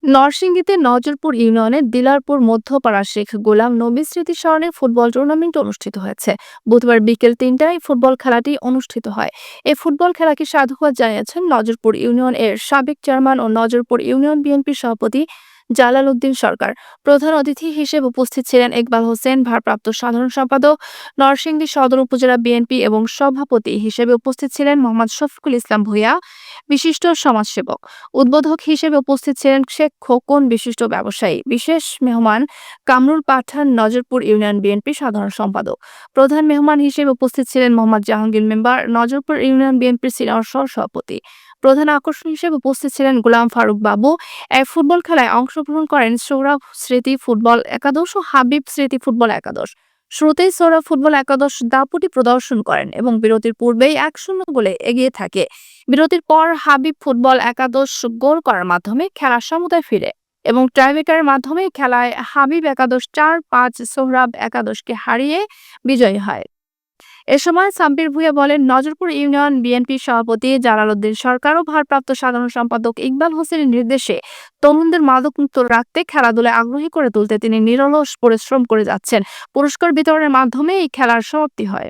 নরসিংদীতে নজরপুর ইউনিয়নের দিলারপুর মধ্যপাড়া শেখ গোলাম নবী স্মৃতি স্মরণে ফুটবল টুর্নামেন্ট অনুষ্ঠিত হয়েছে। বুধবার বিকেল ৩টায় ফুটবল খেলাটি অনুষ্ঠিত হয়। এই ফুটবল খেলাকে সাধুবাদ জানিয়েছেন নজরপুর ইউনিয়ন এর সাবেক চেয়ারম্যান ও নজরপুর ইউনিয়ন বিএনপির সভাপতি জালাল উদ্দিন সরকার। প্রধান অতিথি হিসেবে উপস্থিত ছিলেন ইকবাল হোসেন, ভারপ্রাপ্ত সাধারণ সম্পাদক নরসিংদী সদর উপজেলা বিএনপি, এবং সভাপতি হিসেবে উপস্থিত ছিলেন মোহাম্মদ শফিকুল ইসলাম ভূঁইয়া, বিশিষ্ট সমাজসেবক। উদ্বোধক হিসেবে উপস্থিত ছিলেন শেখ খোকন, বিশিষ্ট ব্যবসায়ী। বিশেষ মেহমান কামরুল পাঠান, নজরপুর ইউনিয়ন বিএনপি সাধারণ সম্পাদক। প্রধান মেহমান হিসেবে উপস্থিত ছিলেন মোহাম্মদ জাহাঙ্গীর মেম্বার, নজরপুর ইউনিয়ন বিএনপির সিনিয়র সহ-সভাপতি। প্রধান আকর্ষণ হিসেবে উপস্থিত ছিলেন গোলাম ফারুক বাবু। এই ফুটবল খেলায় অংশগ্রহণ করেন সৌরভ স্মৃতি ফুটবল একাদশ ও হাবিব স্মৃতি ফুটবল একাদশ। শুরুতেই সৌরভ ফুটবল একাদশ দাপুটি প্রদর্শন করেন এবং বিরতির পূর্বেই ১-০ গোলে এগিয়ে থাকে। বিরতির পর হাবিব ফুটবল একাদশ গোল করার মাধ্যমে খেলার সমতায় ফিরে এবং টাইব্রেকারের মাধ্যমে খেলায় হাবিব একাদশ ৪-৫ সোহরাব একাদশকে হারিয়ে বিজয়ী হয়। এ সময় সাব্বির ভূঁইয়া বলেন, নজরপুর ইউনিয়ন বিএনপির সভাপতি জালাল উদ্দিন সরকার ও ভারপ্রাপ্ত সাধারণ সম্পাদক ইকবাল হোসেনের নির্দেশে তরুণদের মাদকমুক্ত রাখতে, খেলাধুলায় আগ্রহী করে তুলতে তিনি নিরলস পরিশ্রম করে যাচ্ছেন। পুরস্কার বিতরণের মাধ্যমে এই খেলার সমাপ্তি হয়।